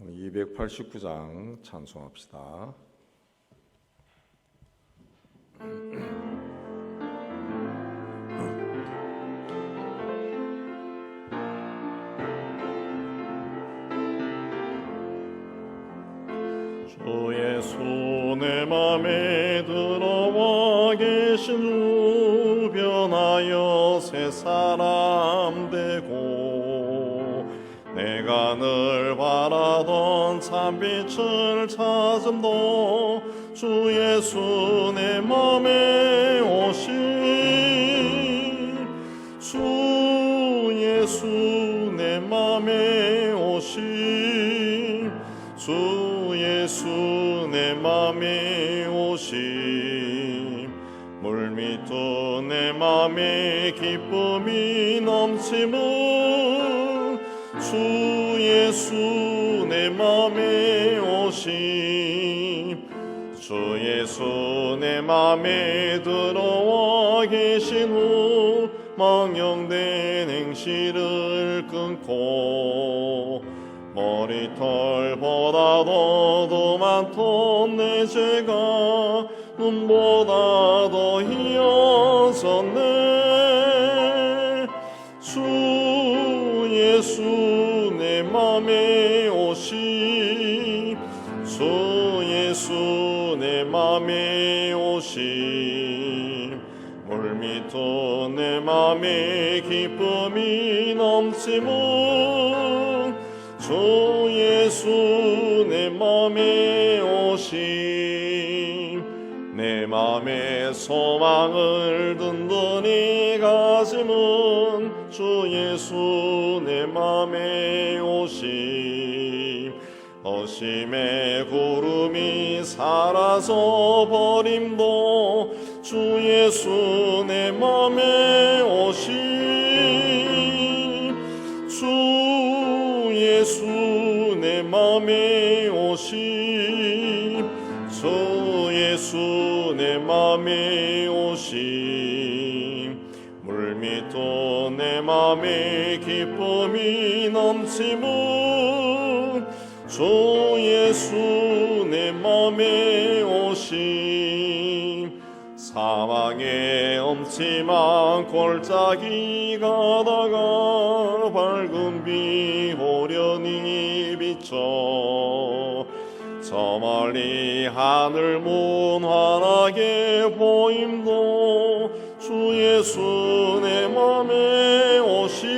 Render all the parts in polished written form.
289장 찬송합시다. 주의 손에 맘에 들어와 계신 주 변하여 새 사람 되고 내가 늘 바라던 참빛을 찾음도 주 예수 내 맘에 오심 주 예수 내 맘에 오심 주 예수 내 맘에 오심 물밑도 내 맘에 기쁨이 넘치면 주 예수 내 맘에 오심 주 예수 내 맘에 들어와 계신 후 망령된 행실을 끊고 머리털보다도 더 많던 내 죄가 눈보다 더 희어졌네 주 예수 내 맘에 오심 주 예수 내 맘에 오심 물밑도 내 맘에 기쁨이 넘치면 주 예수 내 맘에 오심 내 맘에 소망을 든든히 가지면 주 예수 내 맘에 오심 어심의 구름이 사라져 버림도 주 예수 내 맘에 오심 주 예수 내 맘에 오심 주 예수 내 맘에 오심 물밑도 내 맘에 기쁨이 넘치면 주 예수 내 맘에 오심 사망의 엄침한 골짜기 가다가 밝은 비 호련히 비쳐 저 멀리 하늘 문환하게 보임도 주 예수 내 맘에 오심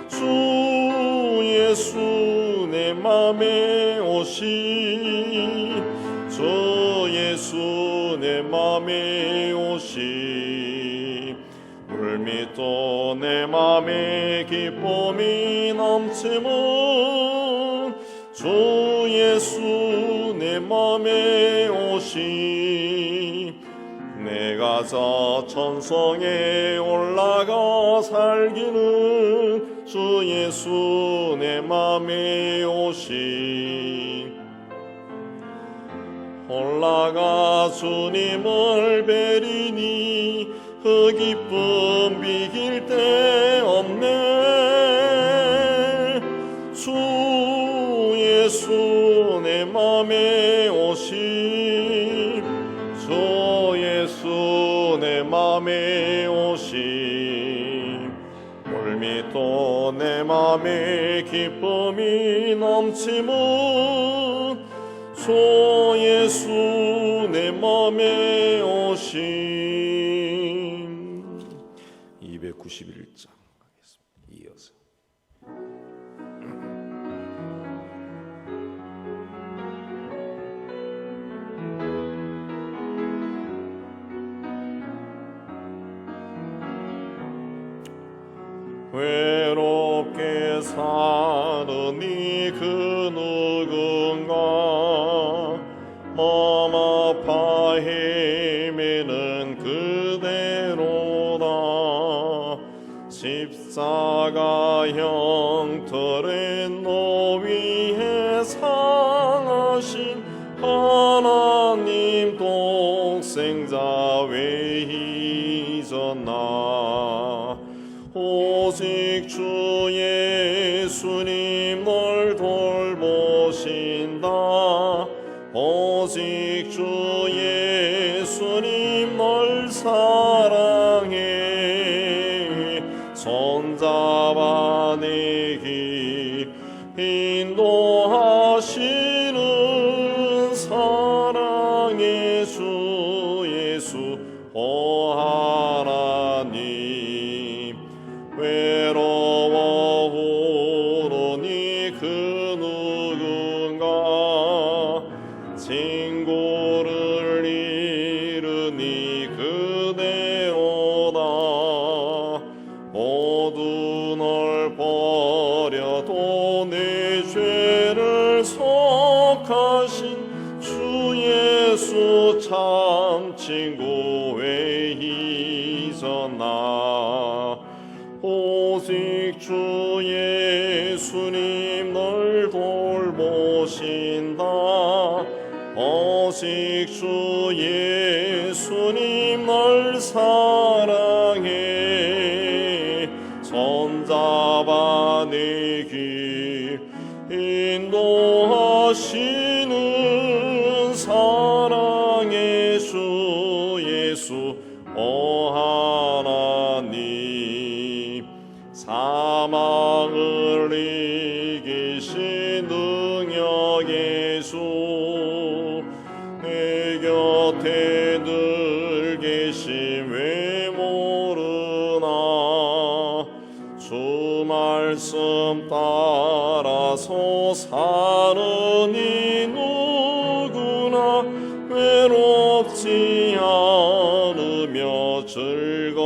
주 예수 내 맘에 오심 주 예수 내 맘에 오심 물밑도 내 맘에 기쁨이 넘치면 주 예수 내 맘에 오심 내가 저 천성에 올라가 살기는 주 예수 내 맘에 오심 올라가 주님을 뵈리니 그 기쁨 비길 데 없네 주 예수 내 맘에 오심 주 예수 내 맘에 오심 물밑도 내 맘에 기쁨이 넘치면 주 예수 내 맘에 오심 291장 하겠습니다. 이어서 외롭게 사느니 그 누군가 몸 아파 헤매는 그대로다 십자가 형틀의 노위에 상하신 하나님 독생자 왜 잊었나 오직 주 예수님 널 손잡아 내길 인도하시는 사랑의 주 예수 오 하나님 외로워 오노니 그 누군가 친구를 잃으니 그대로다 모두 널 버려도 내 죄를 속하신 주 예수 참 친구 왜 잊었나 오직 주 예수님 널 돌보신다 오직 주 예수님 널 사랑해 손잡아 내길 인도하시는 사랑의 주 예수 오 하나님 사망을 이기신 능력의 주 내 곁에 늘 계심 왜 모르나 주 말씀 따라서 사는 이 누구나 외롭지 않으며 즐거우리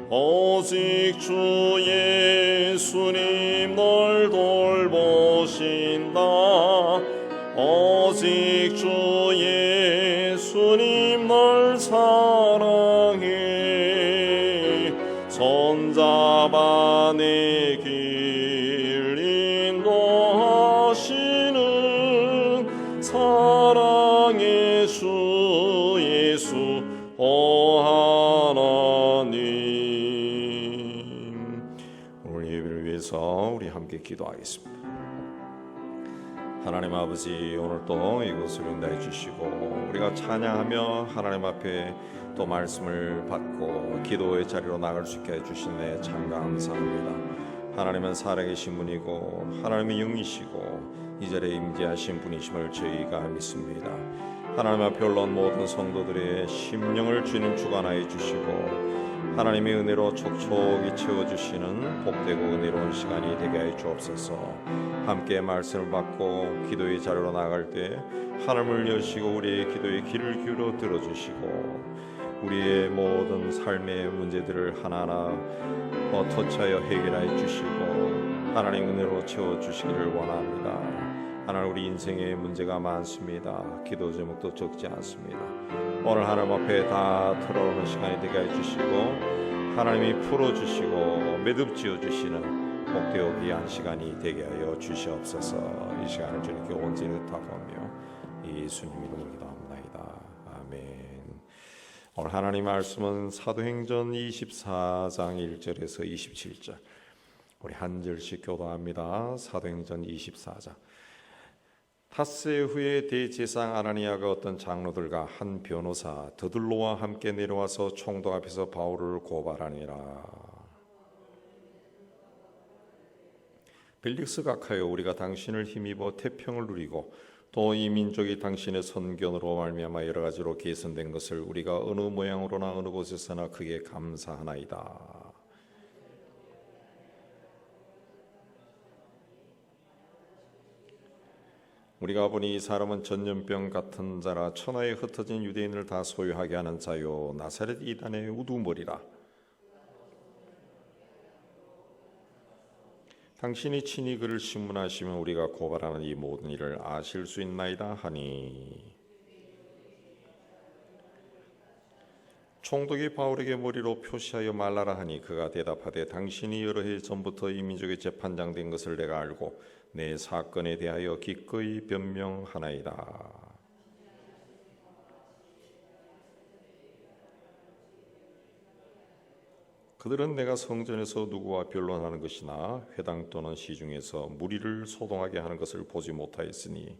오직 주 예수님 널 돌보신다 오직 주 예수님 널 사랑해 손잡아 내길 인도하시는 사랑의 주 예수 오 하나님 오늘 예배를 위해서 우리 함께 기도하겠습니다. 하나님 아버지 오늘 또 이곳을 인도해 주시고 우리가 찬양하며 하나님 앞에 또 말씀을 받고 기도의 자리로 나갈 수 있게 해주시네 참 감사합니다. 하나님은 살아계신 분이고 하나님의 영이시고 이 자리에 임재하신 분이심을 저희가 믿습니다. 하나님 앞에 올라온 모든 성도들의 심령을 주님 주관하여 주시고 하나님의 은혜로 촉촉이 채워주시는 복되고 은혜로운 시간이 되게 하여 주옵소서. 함께 말씀을 받고 기도의 자리로 나갈 때 하늘을 여시고 우리의 기도에 귀를 기울여 들어주시고 우리의 모든 삶의 문제들을 하나하나 터치하여 해결하여 주시고 하나님 은혜로 채워주시기를 원합니다. 하나님 우리 인생에 문제가 많습니다. 기도 제목도 적지 않습니다. 오늘 하나님 앞에 다 털어오는 시간이 되게 해주시고 하나님이 풀어주시고 매듭지어 주시는 복되고 귀한 시간이 되게 하여 주시옵소서. 이 시간을 주님께 온전히 의탁하며 예수님 이름으로 기도합니다. 아멘. 오늘 하나님 말씀은 사도행전 24장 1절에서 27절 우리 한 절씩 교도합니다. 사도행전 24장 닷새 후에 대제사장 아나니아가 어떤 장로들과 한 변호사 더들로와 함께 내려와서 총독 앞에서 바울을 고발하니라. 벨릭스 각하여 우리가 당신을 힘입어 태평을 누리고 또 이 민족이 당신의 선견으로 말미암아 여러 가지로 개선된 것을 우리가 어느 모양으로나 어느 곳에서나 크게 감사하나이다. 우리가 보니 이 사람은 전염병 같은 자라 천하에 흩어진 유대인을 다 소유하게 하는 자요 나사렛 이단의 우두머리라. 당신이 친히 그를 신문하시면 우리가 고발하는 이 모든 일을 아실 수 있나이다 하니 총독이 바울에게 머리로 표시하여 말라라 하니 그가 대답하되 당신이 여러 해 전부터 이 민족의 재판장된 것을 내가 알고 내 사건에 대하여 기꺼이 변명하나이다. 그들은 내가 성전에서 누구와 변론하는 것이나 회당 또는 시중에서 무리를 소동하게 하는 것을 보지 못하였으니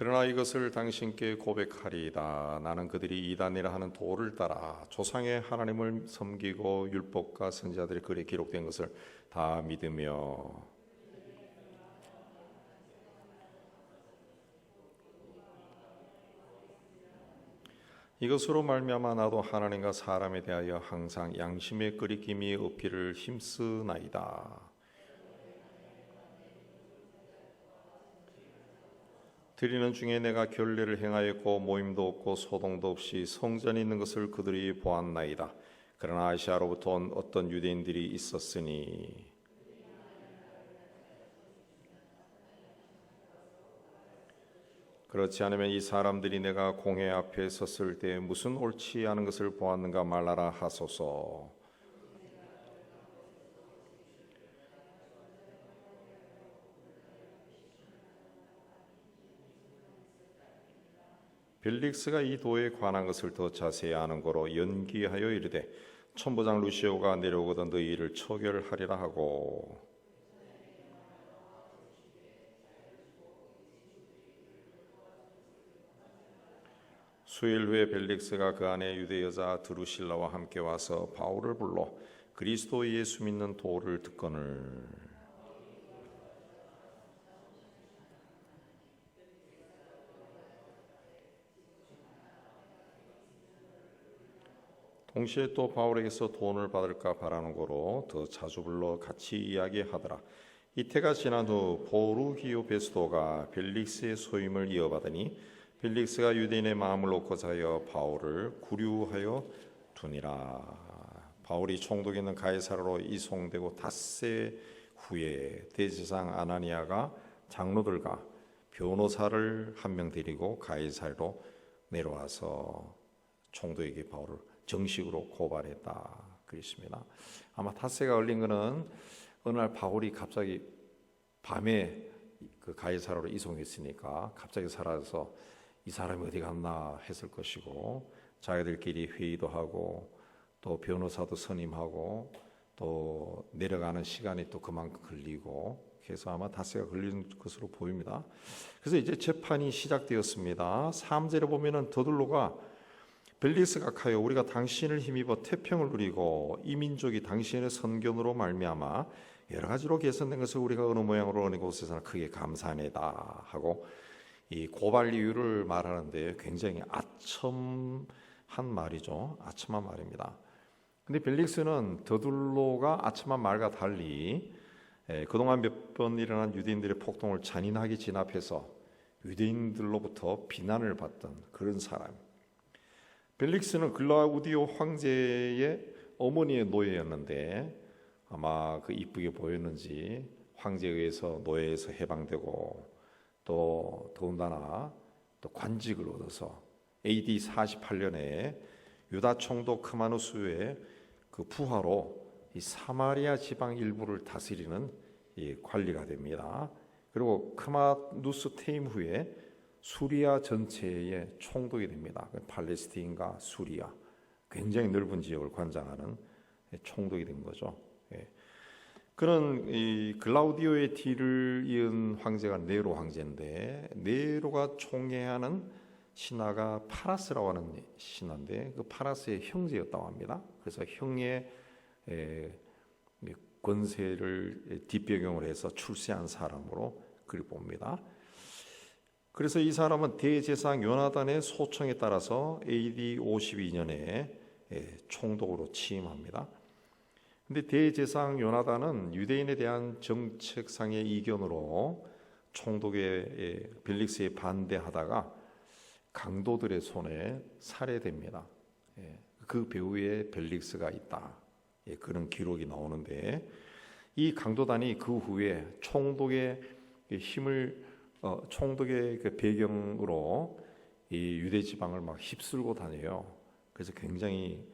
그러나 이것을 당신께 고백하리이다. 나는 그들이 이단이라 하는 도를 따라 조상의 하나님을 섬기고 율법과 선지자들의 글에 기록된 것을 다 믿으며 이것으로 말미암아 나도 하나님과 사람에 대하여 항상 양심의 끄리낌이 없기를 힘쓰나이다. 드리는 중에 내가 결례를 행하였고 모임도 없고 소동도 없이 성전이 있는 것을 그들이 보았나이다. 그러나 아시아로부터 온 어떤 유대인들이 있었으니 그렇지 않으면 이 사람들이 내가 공회 앞에 섰을 때 무슨 옳지 않은 것을 보았는가 말하라 하소서. 벨릭스가 이 도에 관한 것을 더 자세히 아는 거로 연기하여 이르되 천부장 루시오가 내려오거든 너희 일을 처결하리라 하고 수일 후에 벨릭스가 그 안에 유대 여자 드루실라와 함께 와서 바울을 불러 그리스도 예수 믿는 도를 듣거늘 동시에 또 바울에게서 돈을 받을까 바라는 거로 더 자주 불러 같이 이야기하더라. 이태가 지난 후 보루기오 베스도가 벨릭스의 소임을 이어받으니 벨릭스가 유대인의 마음을 놓고자 하여 바울을 구류하여 두니라. 바울이 총독에 있는 가이사라로 이송되고 닷새 후에 대제사장 아나니아가 장로들과 변호사를 한 명 데리고 가이사라로 내려와서 총독에게 바울을 정식으로 고발했다 그랬습니다. 아마 닷새가 걸린 것은 어느 날 바울이 갑자기 밤에 그 가이사라로 이송했으니까 갑자기 사라져서 이 사람이 어디 갔나 했을 것이고 자기들끼리 회의도 하고 또 변호사도 선임하고 또 내려가는 시간이 또 그만큼 걸리고 그래서 아마 닷새가 걸린 것으로 보입니다. 그래서 이제 재판이 시작되었습니다. 3절에 보면은 더둘로가 벨릭스가 가요 우리가 당신을 힘입어 태평을 누리고 이 민족이 당신의 선견으로 말미암아 여러 가지로 개선된 것을 우리가 어느 모양으로 어느 곳에서나 크게 감사하네다 하고 이 고발 이유를 말하는데 굉장히 아첨한 말이죠. 아첨한 말입니다. 근데 벨릭스는 더둘로가 아첨한 말과 달리 그동안 몇 번 일어난 유대인들의 폭동을 잔인하게 진압해서 유대인들로부터 비난을 받던 그런 사람. 벨릭스는 글라우디오 황제의 어머니의 노예였는데 아마 그 이쁘게 보였는지 황제에 의해서 노예에서 해방되고 또 더군다나 또 관직을 얻어서 AD 48년에 유다 총독 크마누스의 그 부하로 이 사마리아 지방 일부를 다스리는 이 관리가 됩니다. 그리고 크마누스 퇴임 후에 수리아 전체의 총독이 됩니다. 팔레스타인과 수리아 굉장히 넓은 지역을 관장하는 총독이 된 거죠. 그런 이 글라우디오의 뒤를 이은 황제가 네로 황제인데 네로가 총애하는 신하가 파라스라고 하는 신하인데 그 파라스의 형제였다고 합니다. 그래서 형의 권세를 뒷배경으로 해서 출세한 사람으로 그리 봅니다. 그래서 이 사람은 대제사장 요나단의 소청에 따라서 AD 52년에 총독으로 취임합니다. 근데 대제사장 요나단은 유대인에 대한 정책상의 이견으로 총독의 벨릭스에 반대하다가 강도들의 손에 살해됩니다. 그 배후에 벨릭스가 있다. 그런 기록이 나오는데 이 강도단이 그 후에 총독의 힘을 총독의 그 배경으로 이 유대 지방을 막 휩쓸고 다녀요. 그래서 굉장히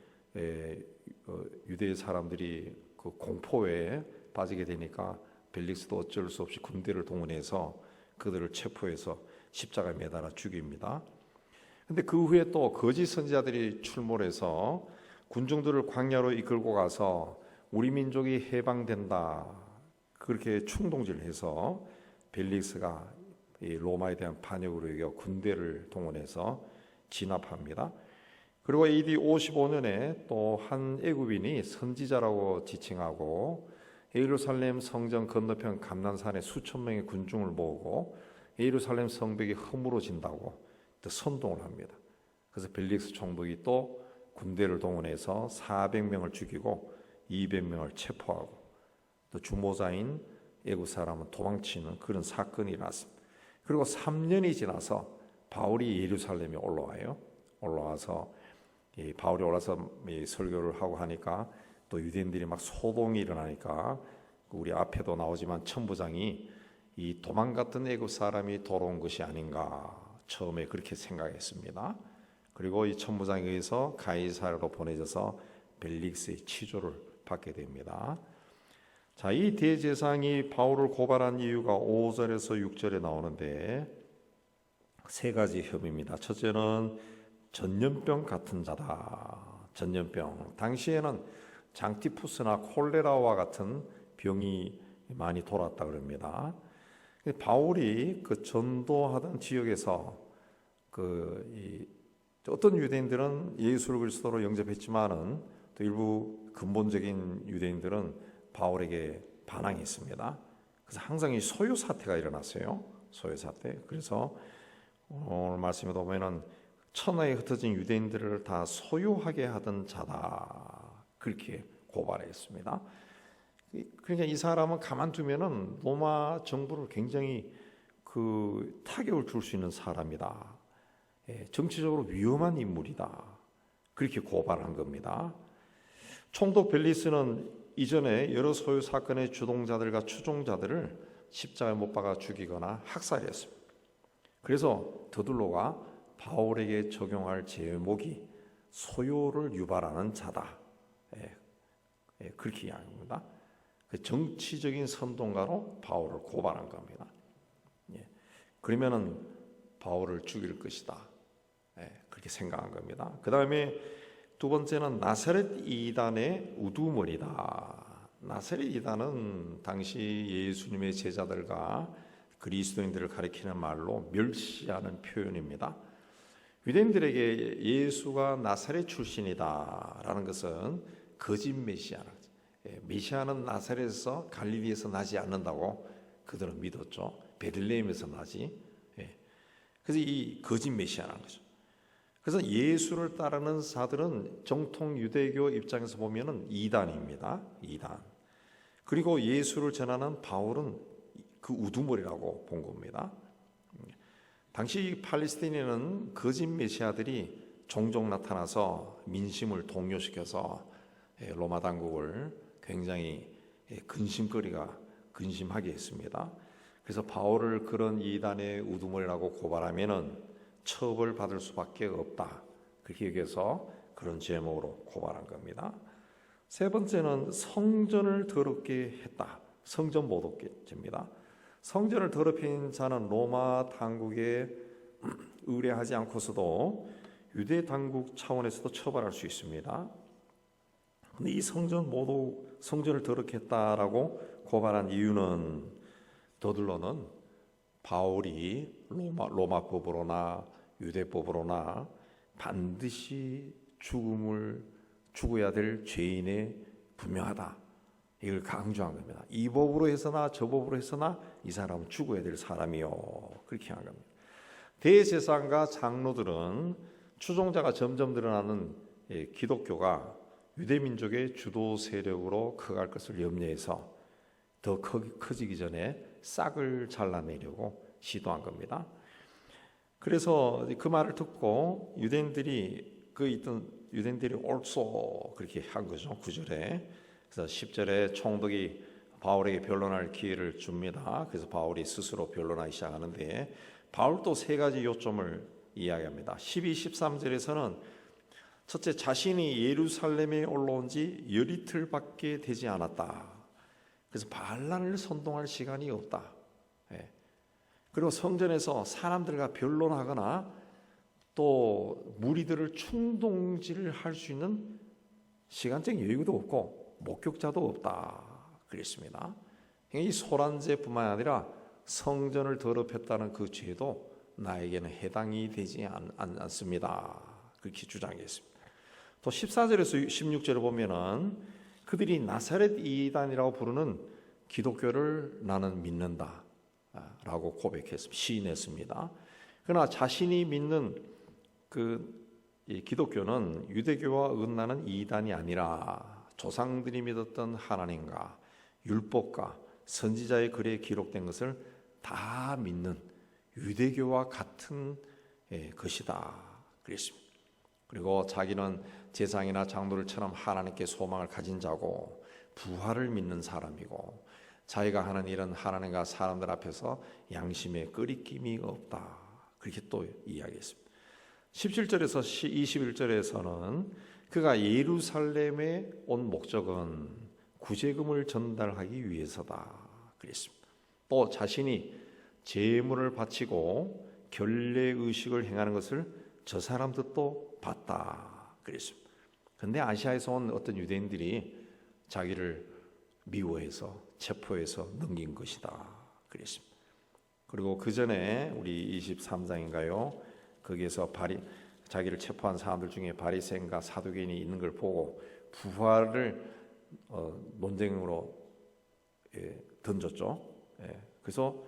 유대 사람들이 그 공포에 빠지게 되니까 벨릭스도 어쩔 수 없이 군대를 동원해서 그들을 체포해서 십자가에 매달아 죽입니다. 근데 그 후에 또 거짓 선지자들이 출몰해서 군중들을 광야로 이끌고 가서 우리 민족이 해방된다 그렇게 충동질을 해서 벨릭스가 이 로마에 대한 반역으로 여겨 군대를 동원해서 진압합니다. 그리고 AD 55년에 또 한 애굽인이 선지자라고 지칭하고 예루살렘 성전 건너편 감난산에 수천 명의 군중을 모으고 예루살렘 성벽이 허물어진다고 또 선동을 합니다. 그래서 벨릭스 총독이 또 군대를 동원해서 400명을 죽이고 200명을 체포하고 또 주모자인 애굽 사람은 도망치는 그런 사건이 일어났습니다. 그리고 3년이 지나서 바울이 예루살렘에 올라와서 바울이 올라서 설교를 하고 하니까 또 유대인들이 막 소동이 일어나니까 우리 앞에도 나오지만 천부장이 이 도망갔던 애굽 사람이 돌아온 것이 아닌가 처음에 그렇게 생각했습니다. 그리고 이 천부장에 의해서 가이사랴로 보내져서 벨릭스의 치조를 받게 됩니다. 자, 이 대제사장이 바울을 고발한 이유가 5절에서 6절에 나오는데 세 가지 혐의입니다. 첫째는 전염병 같은 자다. 전염병. 당시에는 장티푸스나 콜레라와 같은 병이 많이 돌았다 그럽니다. 바울이 그 전도하던 지역에서 어떤 유대인들은 예수를 그리스도로 영접했지만은 또 일부 근본적인 유대인들은 바울에게 반항했습니다. 그래서 항상 이 소요 사태가 일어났어요. 소요 사태. 그래서 오늘 말씀에 보면은 천하에 흩어진 유대인들을 다 소유하게 하던 자다. 그렇게 고발했습니다. 그러니까 이 사람은 가만두면은 로마 정부를 굉장히 타격을 줄 수 있는 사람이다. 정치적으로 위험한 인물이다. 그렇게 고발한 겁니다. 총독 벨리스는 이전에 여러 소유 사건의 주동자들과 추종자들을 십자가에 못 박아 죽이거나 학살했습니다. 그래서 더둘로가 바울에게 적용할 제목이 소요를 유발하는 자다. 그렇게 이야기합니다. 그 정치적인 선동가로 바울을 고발한 겁니다. 그러면은 바울을 죽일 것이다. 그렇게 생각한 겁니다. 그 다음에 두 번째는 나사렛 이단의 우두머리다. 나사렛 이단은 당시 예수님의 제자들과 그리스도인들을 가리키는 말로 멸시하는 표현입니다. 유대인들에게 예수가 나사렛 출신이다라는 것은 거짓 메시아라는 거죠. 메시아는 나사렛에서 갈릴리에서 나지 않는다고 그들은 믿었죠. 베들레헴에서 나지. 그래서 이 거짓 메시아라는 거죠. 그래서 예수를 따르는 자들은 정통 유대교 입장에서 보면은 이단입니다. 이단. 그리고 예수를 전하는 바울은 그 우두머리라고 본 겁니다. 당시 팔레스타인에는 거짓 메시아들이 종종 나타나서 민심을 동요시켜서 로마 당국을 굉장히 근심하게 했습니다. 그래서 바울을 그런 이단의 우두머리라고 고발하면은 처벌받을 수밖에 없다. 그렇게 여기서 그런 제목으로 고발한 겁니다. 세 번째는 성전을 더럽게 했다. 성전 모독죄입니다. 성전을 더럽힌 자는 로마 당국에 의뢰하지 않고서도 유대 당국 차원에서도 처벌할 수 있습니다. 근데 이 성전을 더럽게 했다라고 고발한 이유는 더둘러는 바울이 로마 법으로나 유대법으로나 반드시 죽어야 될 죄인에 분명하다. 이걸 강조한 겁니다. 이 법으로 해서나 저 법으로 해서나 이 사람은 죽어야 될 사람이요. 그렇게 한 겁니다. 대제사장과 장로들은 추종자가 점점 늘어나는 기독교가 유대민족의 주도 세력으로 커갈 것을 염려해서 더 커지기 전에 싹을 잘라내려고 시도한 겁니다. 그래서 그 말을 듣고 유대인들이 옳소 그렇게 한 거죠. 9절에. 그래서 10절에 총독이 바울에게 변론할 기회를 줍니다. 그래서 바울이 스스로 변론하기 시작하는데 바울도 세 가지 요점을 이야기합니다. 12, 13절에서는 첫째, 자신이 예루살렘에 올라온 지 열이틀밖에 되지 않았다. 그래서 반란을 선동할 시간이 없다. 그리고 성전에서 사람들과 변론하거나 또 무리들을 충동질할 수 있는 시간적인 여유도 없고 목격자도 없다. 그랬습니다. 이 소란제뿐만 아니라 성전을 더럽혔다는 그 죄도 나에게는 해당이 되지 않습니다. 그렇게 주장했습니다. 또 14절에서 16절을 보면은 그들이 나사렛 이단이라고 부르는 기독교를 나는 믿는다 라고 고백했습니다. 시인했습니다. 그러나 자신이 믿는 이 기독교는 유대교와 어긋나는 이단이 아니라 조상들이 믿었던 하나님과 율법과 선지자의 글에 기록된 것을 다 믿는 유대교와 같은 것이다 그랬습니다. 그리고 자기는 제사장이나 장로들처럼 하나님께 소망을 가진 자고 부활을 믿는 사람이고 자기가 하는 일은 하나님과 사람들 앞에서 양심에 끄리낌이 없다. 그렇게 또 이야기했습니다. 17절에서 21절에서는 그가 예루살렘에 온 목적은 구제금을 전달하기 위해서다 그랬습니다. 또 자신이 제물을 바치고 결례 의식을 행하는 것을 저 사람들도 봤다 그랬습니다. 그런데 아시아에서 온 어떤 유대인들이 자기를 미워해서 체포해서 넘긴 것이다 그랬습니다. 그리고 그 전에 우리 23장인가요? 거기에서 자기를 체포한 사람들 중에 바리새인과 사두개인이 있는 걸 보고 부활을 논쟁으로 던졌죠. 그래서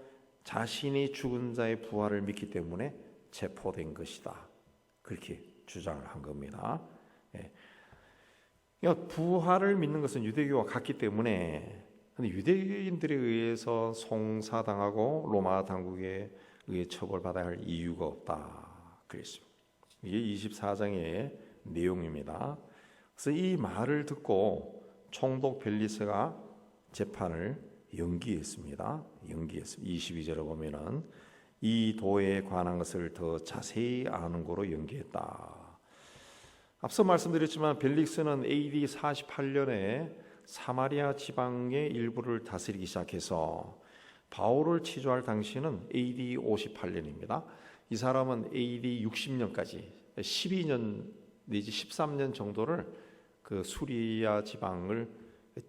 자신이 죽은 자의 부활을 믿기 때문에 체포된 것이다. 그렇게 주장을 한 겁니다. 그러니까 부활을 믿는 것은 유대교와 같기 때문에 유대인들에 의해서 송사당하고 로마 당국에 의해 처벌받아야 할 이유가 없다. 그랬습니다. 이게 24장의 내용입니다. 그래서 이 말을 듣고 총독 벨리스가 재판을 연기했습니다. 22절에 보면은 이 도에 관한 것을 더 자세히 아는 거로 연기했다. 앞서 말씀드렸지만 벨릭스는 AD 48년에 사마리아 지방의 일부를 다스리기 시작해서 바울을 치조할 당시는 AD 58년입니다. 이 사람은 AD 60년까지 12년 내지 13년 정도를 그 수리아 지방을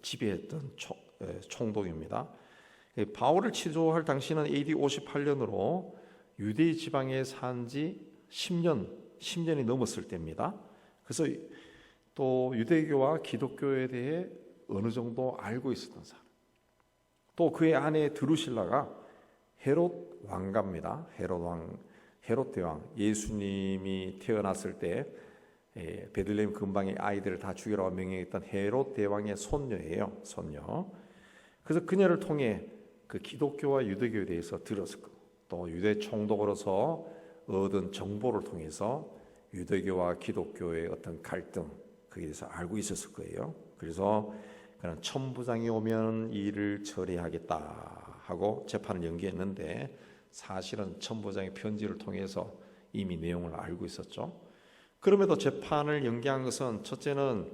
지배했던 총독입니다. 바울을 치조할 당시는 AD 58년으로 유대 지방에 산 지 10년이 넘었을 때입니다. 그래서 또 유대교와 기독교에 대해 어느 정도 알고 있었던 사람. 또 그의 아내 드루실라가 헤롯 왕가입니다. 헤롯 대왕, 예수님이 태어났을 때 베들레헴 근방의 아이들을 다 죽이라고 명령했던 헤롯 대왕의 손녀예요. 손녀. 그래서 그녀를 통해 그 기독교와 유대교에 대해서 들었을 거고 또 유대 총독으로서 얻은 정보를 통해서 유대교와 기독교의 어떤 갈등 거기에 대해서 알고 있었을 거예요. 그래서 그는 천부장이 오면 이 일을 처리하겠다 하고 재판을 연기했는데 사실은 천부장의 편지를 통해서 이미 내용을 알고 있었죠. 그럼에도 재판을 연기한 것은 첫째는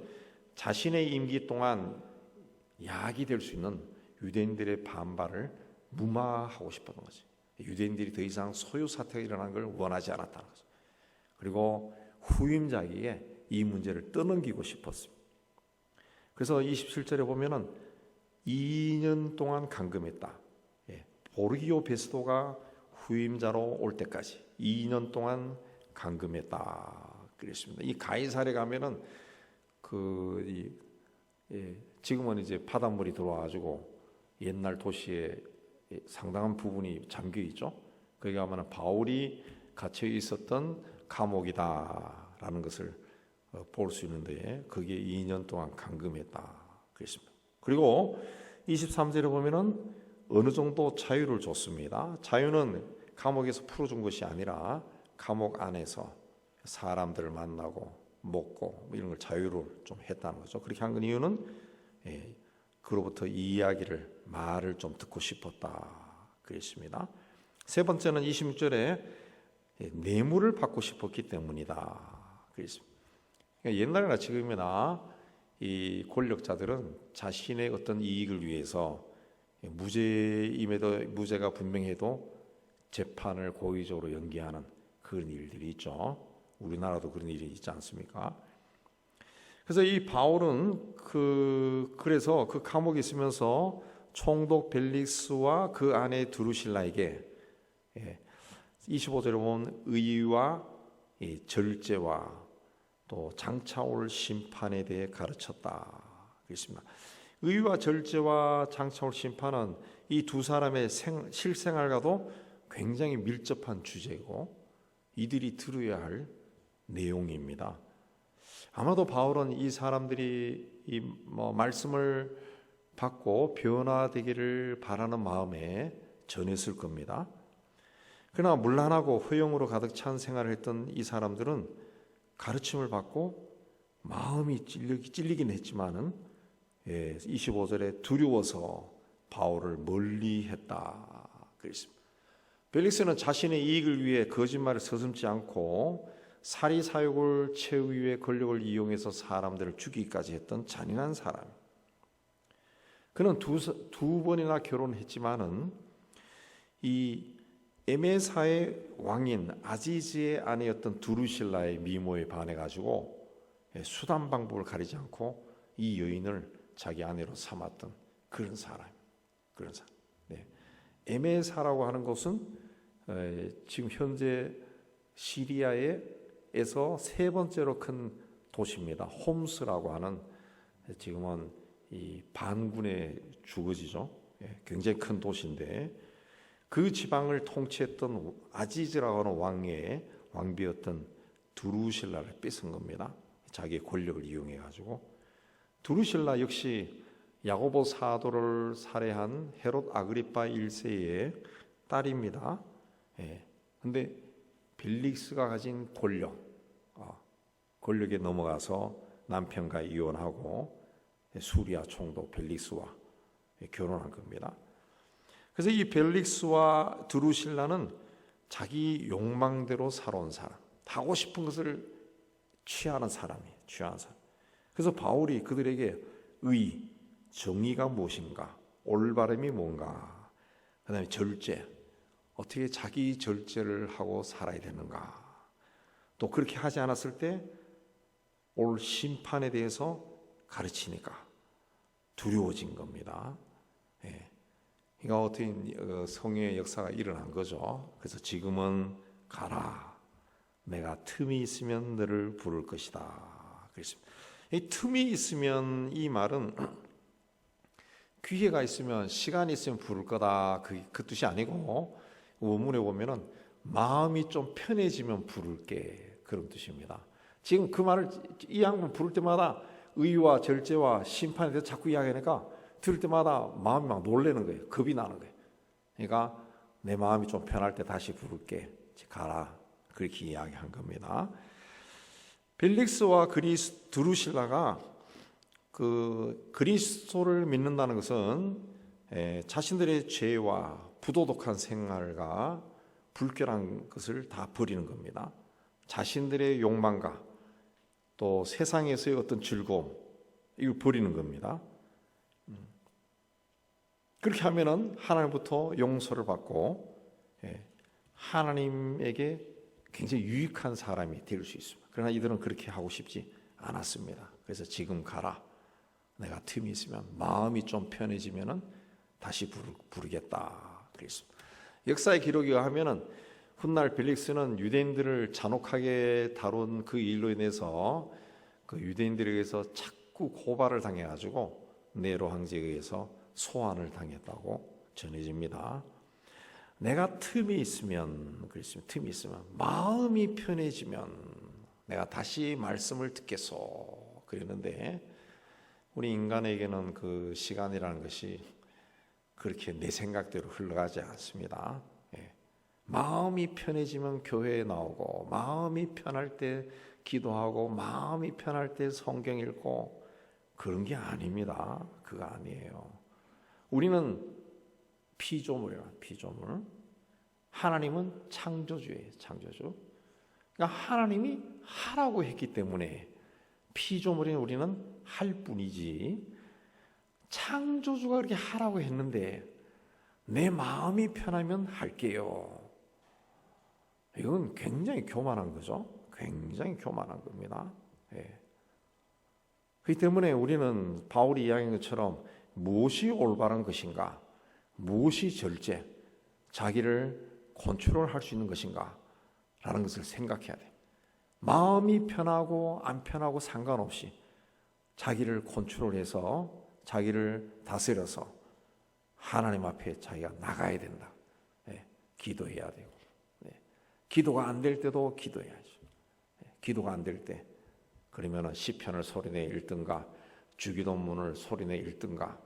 자신의 임기 동안 약이 될 수 있는 유대인들의 반발을 무마하고 싶었던 거지. 유대인들이 더 이상 소유 사태가 일어나는 걸 원하지 않았다는 거죠. 그리고 후임자에게 이 문제를 떠넘기고 싶었습니다. 그래서 27절에 보면은 2년 동안 감금했다. 보르기오 베스도가 후임자로 올 때까지 2년 동안 감금했다. 그랬습니다. 이 가이사랴 가면은 지금은 이제 바닷물이 들어와가지고 옛날 도시에 상당한 부분이 잠겨 있죠. 거기 가면은 바울이 갇혀 있었던 감옥이다라는 것을 볼 수 있는데 거기에 2년 동안 감금했다. 그랬습니다. 그리고 23절에 보면은 어느 정도 자유를 줬습니다. 자유는 감옥에서 풀어준 것이 아니라 감옥 안에서 사람들을 만나고 먹고 이런 걸 자유를 좀 했다는 거죠. 그렇게 한 건 이유는 그로부터 이 말을 좀 듣고 싶었다. 그랬습니다. 세 번째는 26절에 뇌물을 받고 싶었기 때문이다. 그랬습니다. 그러니까 옛날이나 지금이나 이 권력자들은 자신의 어떤 이익을 위해서 무죄가 분명해도 재판을 고의적으로 연기하는 그런 일들이 있죠. 우리나라도 그런 일이 있지 않습니까? 그래서 이 바울은 그래서 그 감옥에 있으면서 총독 벨릭스와 그 아내 드루실라에게 25절에 보면 의와 절제와 또 장차올 심판에 대해 가르쳤다 그랬습니다. 의와 절제와 장차올 심판은 이 두 사람의 실생활과도 굉장히 밀접한 주제고 이들이 들어야 할 내용입니다. 아마도 바울은 이 사람들이 이 말씀을 받고 변화되기를 바라는 마음에 전했을 겁니다. 그러나 문란하고 허영으로 가득 찬 생활을 했던 이 사람들은 가르침을 받고 마음이 찔리긴 했지만은 25절에 두려워서 바울을 멀리했다 그랬습니다. 벨릭스는 자신의 이익을 위해 거짓말을 서슴지 않고 사리 사욕을 채우기 위해 권력을 이용해서 사람들을 죽이기까지 했던 잔인한 사람. 그는 두 번이나 결혼했지만은 이 에메사의 왕인 아지즈의 아내였던 두루실라의 미모에 반해가지고 수단 방법을 가리지 않고 이 여인을 자기 아내로 삼았던 그런 사람. 네. 에메사라고 하는 곳은 지금 현재 시리아에서 세 번째로 큰 도시입니다. 홈스라고 하는 지금은 이 반군의 주거지죠. 굉장히 큰 도시인데 그 지방을 통치했던 아지즈라고 하는 왕의 왕비였던 두루실라를 뺏은 겁니다. 자기의 권력을 이용해 가지고 두루실라 역시 야고보 사도를 살해한 헤롯 아그리파 1세의 딸입니다. 근데 벨릭스가 가진 권력에 넘어가서 남편과 이혼하고 수리아 총독 벨릭스와 결혼한 겁니다. 그래서 이 벨릭스와 드루실라는 자기 욕망대로 살아온 사람, 하고 싶은 것을 취하는 사람이에요. 그래서 바울이 그들에게 의, 정의가 무엇인가, 올바름이 뭔가, 그 다음에 절제, 어떻게 자기 절제를 하고 살아야 되는가, 또 그렇게 하지 않았을 때 올 심판에 대해서 가르치니까 두려워진 겁니다. 그러니까 어떻게 성령의 역사가 일어난 거죠. 그래서 지금은 가라, 내가 틈이 있으면 너를 부를 것이다 그랬습니다. 이 틈이 있으면, 이 말은 기회가 있으면, 시간이 있으면 부를 거다 그 뜻이 아니고, 원문에 보면은 마음이 좀 편해지면 부를게, 그런 뜻입니다. 지금 그 말을 이 양반 부를 때마다 의와 절제와 심판에 대해서 자꾸 이야기하니까 들을 때마다 마음이 막 놀라는 거예요. 겁이 나는 거예요. 그러니까 내 마음이 좀 편할 때 다시 부를게, 가라, 그렇게 이야기한 겁니다. 벨릭스와 드루실라가 그 그리스도를 믿는다는 것은 자신들의 죄와 부도덕한 생활과 불결한 것을 다 버리는 겁니다. 자신들의 욕망과 또 세상에서의 어떤 즐거움, 이걸 버리는 겁니다. 그렇게 하면은 하나님부터 용서를 받고 하나님에게 굉장히 유익한 사람이 될 수 있습니다. 그러나 이들은 그렇게 하고 싶지 않았습니다. 그래서 지금 가라, 내가 틈이 있으면, 마음이 좀 편해지면은 다시 부르겠다 그랬습니다. 역사의 기록에 의하면은 훗날 벨릭스는 유대인들을 잔혹하게 다룬 그 일로 인해서 그 유대인들에게서 자꾸 고발을 당해가지고 네로 황제에 의해서 소환을 당했다고 전해집니다. 내가 틈이 있으면, 그랬습니다. 틈이 있으면, 마음이 편해지면 내가 다시 말씀을 듣겠소 그랬는데, 우리 인간에게는 그 시간이라는 것이 그렇게 내 생각대로 흘러가지 않습니다. 마음이 편해지면 교회에 나오고, 마음이 편할 때 기도하고, 마음이 편할 때 성경 읽고, 그런 게 아닙니다. 그거 아니에요. 우리는 피조물이에요. 피조물. 하나님은 창조주예요. 창조주. 그러니까 하나님이 하라고 했기 때문에 피조물인 우리는 할 뿐이지, 창조주가 그렇게 하라고 했는데 내 마음이 편하면 할게요, 이건 굉장히 교만한 거죠. 굉장히 교만한 겁니다. 그렇기 때문에 우리는 바울이 이야기한 것처럼 무엇이 올바른 것인가, 무엇이 절제, 자기를 컨트롤할 수 있는 것인가 라는 것을 생각해야 돼. 마음이 편하고 안 편하고 상관없이 자기를 컨트롤해서 자기를 다스려서 하나님 앞에 자기가 나가야 된다. 기도해야 되고, 기도가 안 될 때도 기도해야죠. 기도가 안 될 때, 그러면 시편을 소리내 읽든가 주기도문을 소리내 읽든가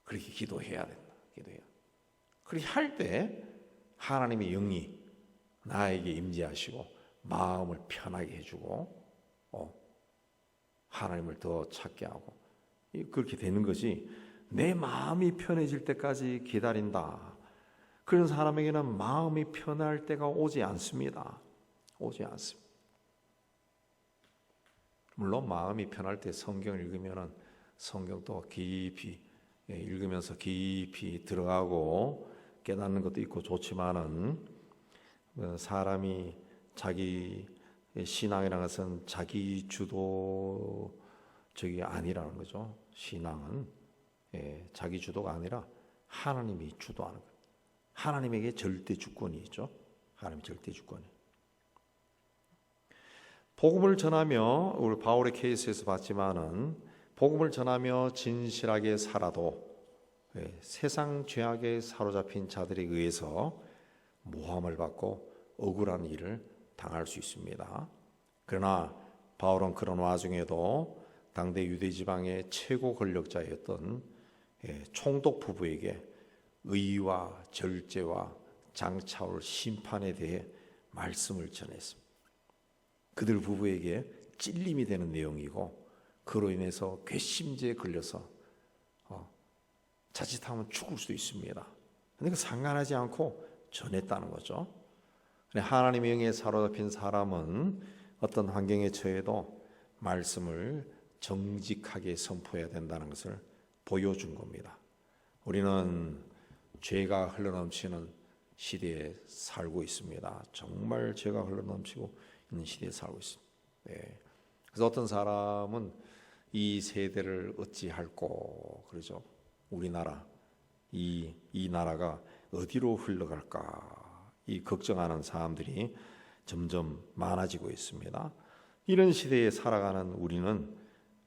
그렇게 기도해야 된다. 기도해야. 그렇게 할 때 하나님의 영이 나에게 임재하시고 마음을 편하게 해주고 하나님을 더 찾게 하고 그렇게 되는 것이, 내 마음이 편해질 때까지 기다린다. 그런 사람에게는 마음이 편할 때가 오지 않습니다. 오지 않습니다. 물론 마음이 편할 때 성경을 읽으면 성경도 깊이 읽으면서 깊이 들어가고 깨닫는 것도 있고 좋지만은, 사람이 자기 신앙이라는 것은 자기 주도적이 아니라는 거죠. 신앙은 자기 주도가 아니라 하나님이 주도하는 거예요. 하나님에게 절대 주권이 있죠. 하나님 절대 주권이. 복음을 전하며, 우리 바울의 케이스에서 봤지만은 복음을 전하며 진실하게 살아도 세상 죄악에 사로잡힌 자들에 의해서 모함을 받고 억울한 일을 당할 수 있습니다. 그러나 바울은 그런 와중에도 당대 유대 지방의 최고 권력자였던 총독 부부에게 의와 절제와 장차올 심판에 대해 말씀을 전했습니다. 그들 부부에게 찔림이 되는 내용이고, 그로 인해서 괘씸죄에 걸려서 자칫하면 죽을 수도 있습니다. 그러니까 상관하지 않고 전했다는 거죠. 하나님의 영에 사로잡힌 사람은 어떤 환경에 처해도 말씀을 정직하게 선포해야 된다는 것을 보여준 겁니다. 우리는 죄가 흘러넘치는 시대에 살고 있습니다. 정말 죄가 흘러넘치고 있는 시대에 살고 있습니다. 그래서 어떤 사람은 이 세대를 어찌할꼬 그러죠. 우리나라 이 나라가 어디로 흘러갈까 이 걱정하는 사람들이 점점 많아지고 있습니다. 이런 시대에 살아가는 우리는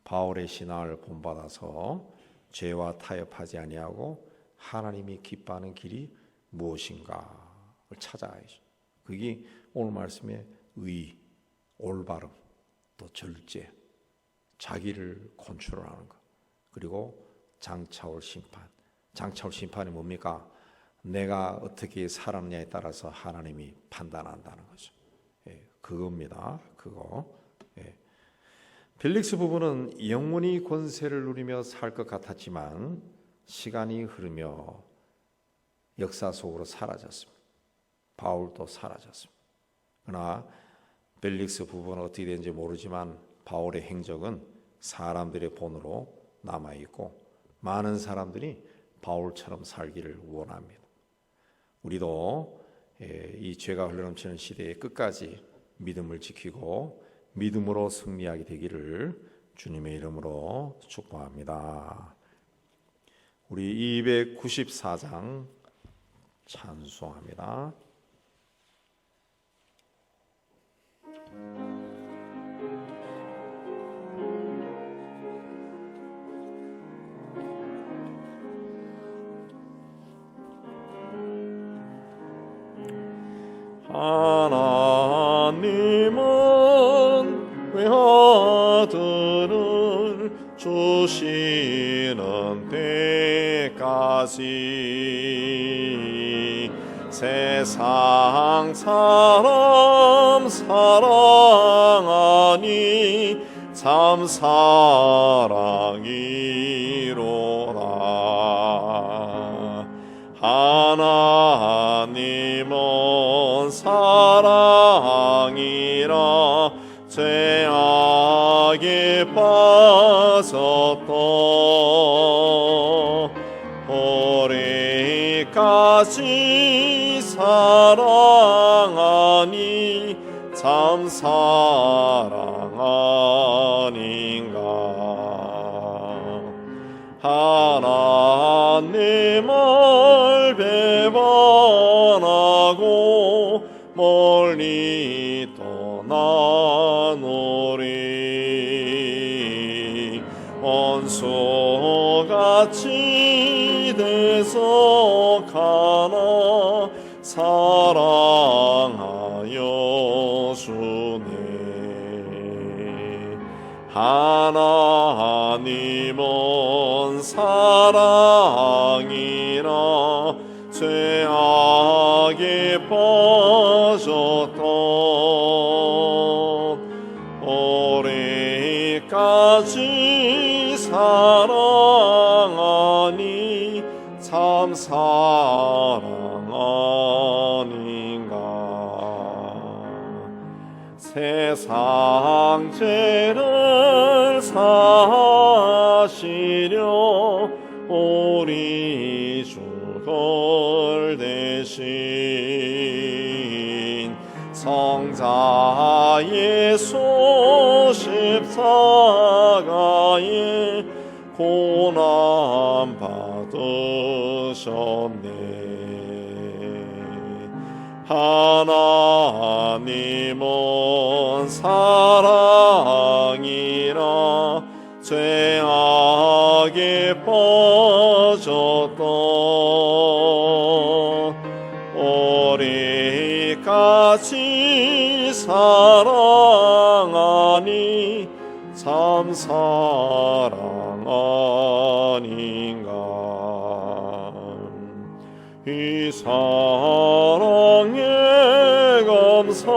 바울의 신앙을 본받아서 죄와 타협하지 아니하고 하나님이 기뻐하는 길이 무엇인가를 찾아야죠. 그게 오늘 말씀의 의, 올바름, 또 절제, 자기를 컨트롤하는 것, 그리고 장차올 심판. 장차올 심판이 뭡니까? 내가 어떻게 살았느냐에 따라서 하나님이 판단한다는 거죠. 그겁니다. 그거. 벨릭스 부부는 영원히 권세를 누리며 살 것 같았지만 시간이 흐르며 역사 속으로 사라졌습니다. 바울도 사라졌습니다. 그러나 벨릭스 부부는 어떻게 되는지 모르지만 바울의 행적은 사람들의 본으로 남아있고 많은 사람들이 바울처럼 살기를 원합니다. 우리도 이 죄가 흘러넘치는 시대에 끝까지 믿음을 지키고 믿음으로 승리하게 되기를 주님의 이름으로 축복합니다. 우리 294장 찬송합니다. 하나님은 외아들을 주시는 때까지 세상 사람 사랑하니 참 사랑이로라. 하나님은 사랑이라 죄악에 빠졌던 우리까지 사랑하니 참 사랑 아닌가. 하나 배반하고 멀리 떠나노리. 원수같이 돼서 가나 사랑하여 주네. 하나님은 사랑이라 죄악에 빠졌던 오래까지 사랑하니 참 사랑 아닌가. 세상 죄를 사시려 우리 주걸 대신 성자 예수 십자가에 고난 받으셨네. 하나님은 사랑이라 죄악에 빠졌던 오래까지 사랑하니 참 사랑 아닌가. 이 사랑에 감사하며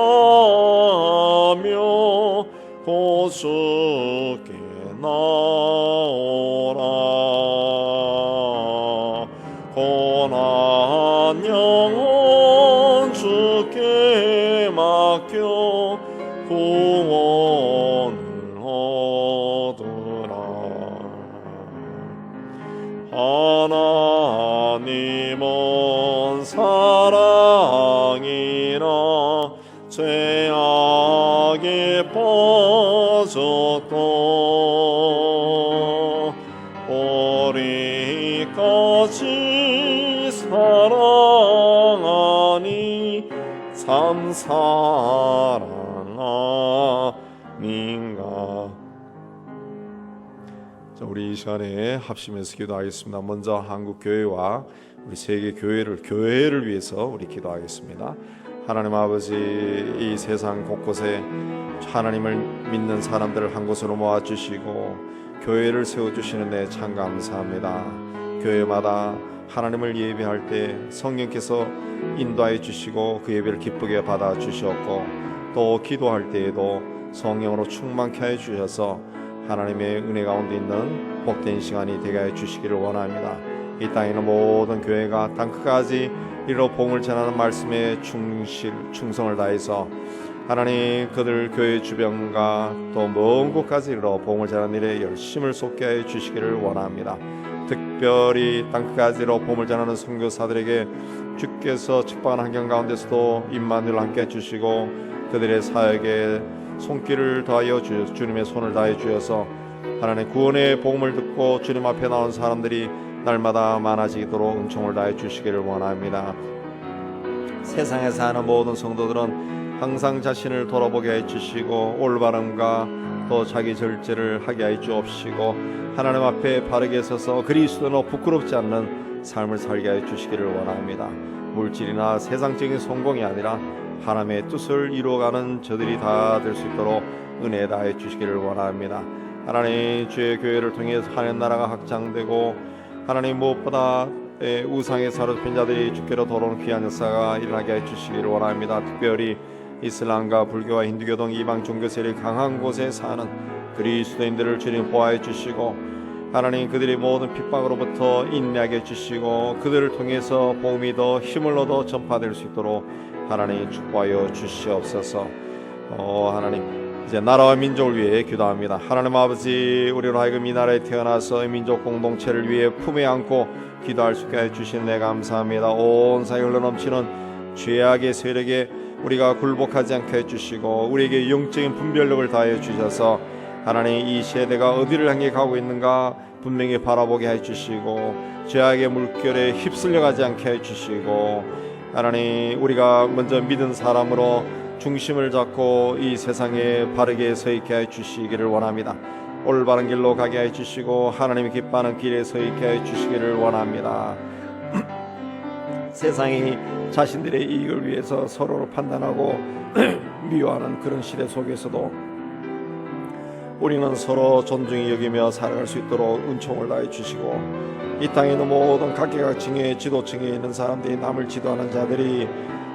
고수께 나오라. 고난 영혼 주께 맡겨 구원을 얻으라. 하나님은 사랑이라 죄악에 빠졌던 오래까지 사랑하니 참 사랑 아닌가. 자, 우리 이 시간에 합심해서 기도하겠습니다. 먼저 한국 교회와 우리 세계 교회를 위해서 우리 기도하겠습니다. 하나님 아버지, 이 세상 곳곳에 하나님을 믿는 사람들을 한 곳으로 모아주시고 교회를 세워주시는 데 참 감사합니다. 교회마다 하나님을 예배할 때 성령께서 인도하여 주시고 그 예배를 기쁘게 받아 주셨고, 또 기도할 때에도 성령으로 충만케 하여 주셔서 하나님의 은혜 가운데 있는 복된 시간이 되게 하여 주시기를 원합니다. 이 땅에 있는 모든 교회가 땅끝까지 이르러 복음을 전하는 말씀에 충성을 다해서 하나님 그들 교회 주변과 또 먼 곳까지 이르러 복음을 전하는 일에 열심을 쏟게 하여 주시기를 원합니다. 특별히 땅끝까지 이르러 복음을 전하는 선교사들에게 주께서 축복한 환경 가운데서도 임마누엘 함께 해주시고 그들의 사역에 손길을 더하여 주님의 손을 다해 주셔서 하나님 구원의 복음을 듣고 주님 앞에 나온 사람들이 날마다 많아지도록 은총을 다해 주시기를 원합니다. 세상에 사는 모든 성도들은 항상 자신을 돌아보게 해 주시고 올바름과 또 자기 절제를 하게 해 주옵시고 하나님 앞에 바르게 서서 그리스도로 부끄럽지 않는 삶을 살게 해 주시기를 원합니다. 물질이나 세상적인 성공이 아니라 하나님의 뜻을 이루어가는 저들이 다 될 수 있도록 은혜 다해 주시기를 원합니다. 하나님 주의 교회를 통해서 하나님 나라가 확장되고 하나님 무엇보다 우상에 사로잡힌 자들이 주께로 돌아오는 귀한 역사가 일어나게 해주시기를 원합니다. 특별히 이슬람과 불교와 힌두교 등 이방 종교 세력이 강한 곳에 사는 그리스도인들을 주님 보호해 주시고 하나님 그들의 모든 핍박으로부터 인내하게 해주시고 그들을 통해서 복음이 더 힘을 얻어 전파될 수 있도록 하나님 축복하여 주시옵소서. 하나님 이제 나라와 민족을 위해 기도합니다. 하나님 아버지, 우리로 하여금 이 나라에 태어나서 이 민족 공동체를 위해 품에 안고 기도할 수 있게 해주신 데 감사합니다. 온 세상에 흘러넘치는 죄악의 세력에 우리가 굴복하지 않게 해주시고 우리에게 영적인 분별력을 다해 주셔서 하나님 이 세대가 어디를 향해 가고 있는가 분명히 바라보게 해주시고 죄악의 물결에 휩쓸려가지 않게 해주시고 하나님 우리가 먼저 믿은 사람으로 중심을 잡고 이 세상에 바르게 서 있게 해주시기를 원합니다. 올바른 길로 가게 해주시고 하나님이 기뻐하는 길에 서 있게 해주시기를 원합니다. 세상이 자신들의 이익을 위해서 서로를 판단하고 미워하는 그런 시대 속에서도 우리는 서로 존중히 여기며 살아갈 수 있도록 은총을 다해 주시고 이 땅에 있는 모든 각계각층의 지도층에 있는 사람들이 남을 지도하는 자들이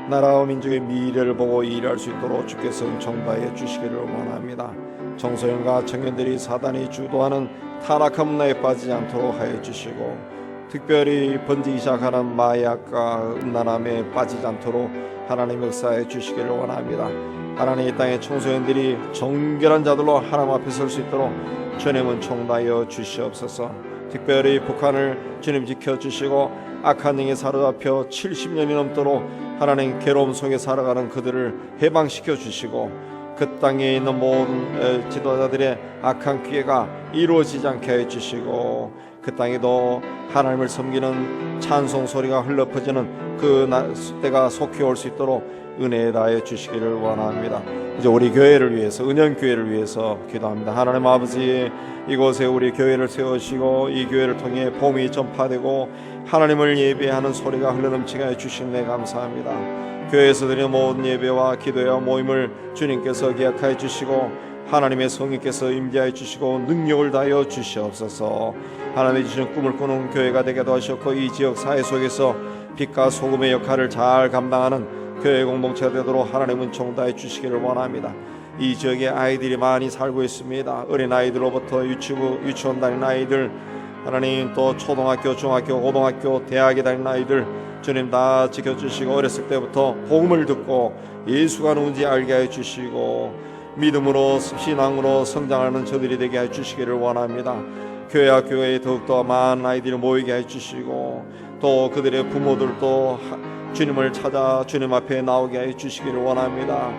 나라와 민족의 미래를 보고 일할 수 있도록 주께서 은총 다해 주시기를 원합니다. 청소년과 청년들이 사단이 주도하는 타락한 문화에 빠지지 않도록 하여 주시고 특별히 번지기 시작하는 마약과 음란함에 빠지지 않도록 하나님 역사해 주시기를 원합니다. 하나님 이 땅의 청소년들이 정결한 자들로 하나님 앞에 설 수 있도록 주님은 총다하여 주시옵소서. 특별히 북한을 주님 지켜주시고 악한 영에 사로잡혀 70년이 넘도록 하나님 괴로움 속에 살아가는 그들을 해방시켜 주시고 그 땅에 있는 모든 지도자들의 악한 기회가 이루어지지 않게 해주시고 그 땅에도 하나님을 섬기는 찬송 소리가 흘러 퍼지는 그 때가 속히 올 수 있도록 은혜에 다해 주시기를 원합니다. 이제 우리 교회를 위해서 은연교회를 위해서 기도합니다. 하나님 아버지 이곳에 우리 교회를 세우시고 이 교회를 통해 복음이 전파되고 하나님을 예배하는 소리가 흘러넘치게 해주신 데 감사합니다. 교회에서 드리는 모든 예배와 기도와 모임을 주님께서 기억하여 주시고 하나님의 성령께서 임재하여 주시고 능력을 다하여 주시옵소서. 하나님이 주신 꿈을 꾸는 교회가 되게 도와주셨고 이 지역 사회 속에서 빛과 소금의 역할을 잘 감당하는 교회 공동체가 되도록 하나님 은총 다해 주시기를 원합니다. 이 지역에 아이들이 많이 살고 있습니다. 어린 아이들로부터 유치원 다니는 아이들, 하나님 또 초등학교, 중학교, 고등학교, 대학에 다니는 아이들 주님 다 지켜주시고 어렸을 때부터 복음을 듣고 예수가 누군지 알게 해주시고 믿음으로 신앙으로 성장하는 저들이 되게 해주시기를 원합니다. 교회와 교회에 더욱더 많은 아이들이 모이게 해주시고 또 그들의 부모들도 주님을 찾아 주님 앞에 나오게 해주시기를 원합니다.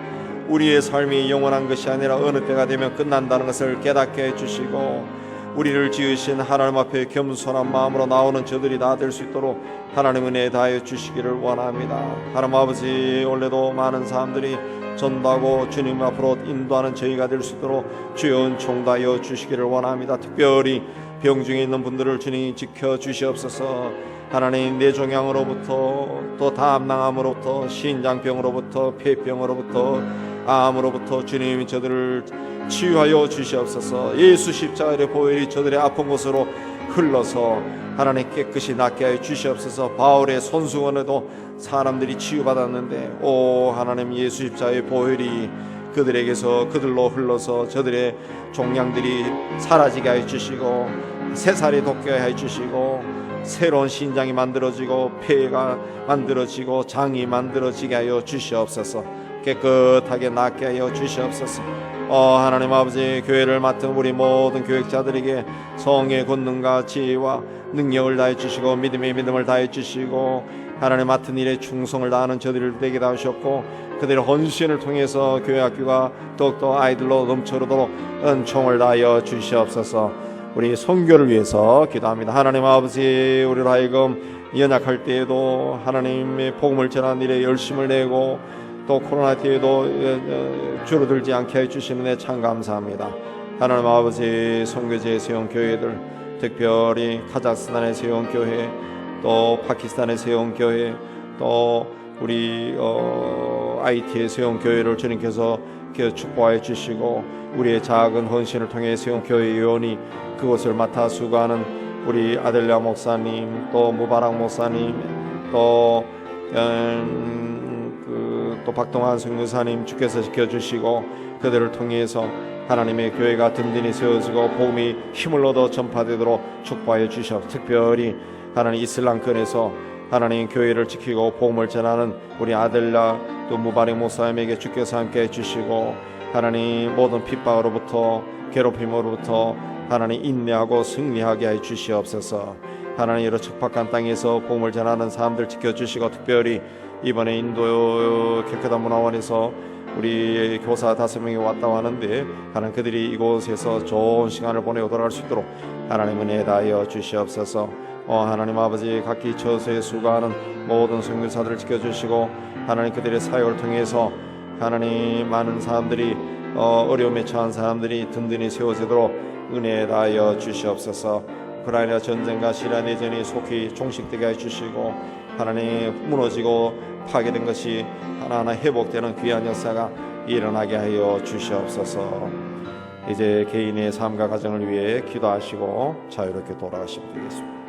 우리의 삶이 영원한 것이 아니라 어느 때가 되면 끝난다는 것을 깨닫게 해주시고 우리를 지으신 하나님 앞에 겸손한 마음으로 나오는 저들이 다 될 수 있도록 하나님 은혜 다해 주시기를 원합니다. 하나님 아버지 원래도 많은 사람들이 전도하고 주님 앞으로 인도하는 저희가 될 수 있도록 주여 은총 다하여 주시기를 원합니다. 특별히 병중에 있는 분들을 주님 지켜주시옵소서. 하나님 뇌종양으로부터 또 담낭암으로부터 신장병으로부터 폐병으로부터 암으로부터 주님 저들을 치유하여 주시옵소서. 예수 십자가의 보혈이 저들의 아픈 곳으로 흘러서 하나님 깨끗이 낫게 하여 주시옵소서. 바울의 손수건에도 사람들이 치유받았는데 오 하나님 예수 십자가의 보혈이 그들에게서 그들로 흘러서 저들의 종양들이 사라지게 하여 주시고 새살이 돋게 하여 주시고 새로운 신장이 만들어지고 폐가 만들어지고 장이 만들어지게 하여 주시옵소서. 깨끗하게 낫게 하여 주시옵소서. 하나님 아버지 교회를 맡은 우리 모든 교역자들에게 성의 권능과 지혜와 능력을 다해 주시고 믿음의 믿음을 다해 주시고 하나님 맡은 일에 충성을 다하는 저들을 되게 하셨고 그들의 헌신을 통해서 교회 학교가 더욱더 아이들로 넘쳐흐르도록 은총을 다하여 주시옵소서. 우리 선교를 위해서 기도합니다. 하나님 아버지 우리로 하여금 연약할 때에도 하나님의 복음을 전하는 일에 열심을 내고 또 코로나 때에도 줄어들지 않게 해주시는 데 참 감사합니다. 하나님 아버지 선교지에 세운 교회들 특별히 카자흐스탄에 세운 교회 또 파키스탄에 세운 교회 또 우리 IT에 세운 교회를 주님께서 축복하여 주시고 우리의 작은 헌신을 통해 세운 교회 요원이 그것을 맡아 수고하는 우리 아델랴 목사님 또 무바락 목사님 또 박동환 선교사님 주께서 지켜주시고 그들을 통해서 하나님의 교회가 든든히 세워지고 복음이 힘을 얻어 전파되도록 축복하여 주시옵소서. 특별히 하나님 이슬람권에서 하나님 교회를 지키고 복음을 전하는 우리 아델라 또 무바렉 목사님에게 주께서 함께 해주시고 하나님 모든 핍박으로부터 괴롭힘으로부터 하나님 인내하고 승리하게 해 주시옵소서. 하나님 이런 척박한 땅에서 복음을 전하는 사람들 지켜주시고 특별히 이번에 인도 깨끗한 문화원에서 우리 교사 5명이 왔다고 하는데 하나님 그들이 이곳에서 좋은 시간을 보내고 돌아갈 수 있도록 하나님 은혜 다하여 주시옵소서. 하나님 아버지 각기 처소에 수고하는 모든 선교사들을 지켜주시고 하나님 그들의 사역을 통해서 하나님 많은 사람들이 어려움에 처한 사람들이 든든히 세워지도록 은혜 다하여 주시옵소서. 우크라이나 전쟁과 시리아 내전이 속히 종식되게 해주시고 하나님 무너지고 파괴된 것이 하나하나 회복되는 귀한 역사가 일어나게 하여 주시옵소서. 이제 개인의 삶과 가정을 위해 기도하시고 자유롭게 돌아가시면 되겠습니다.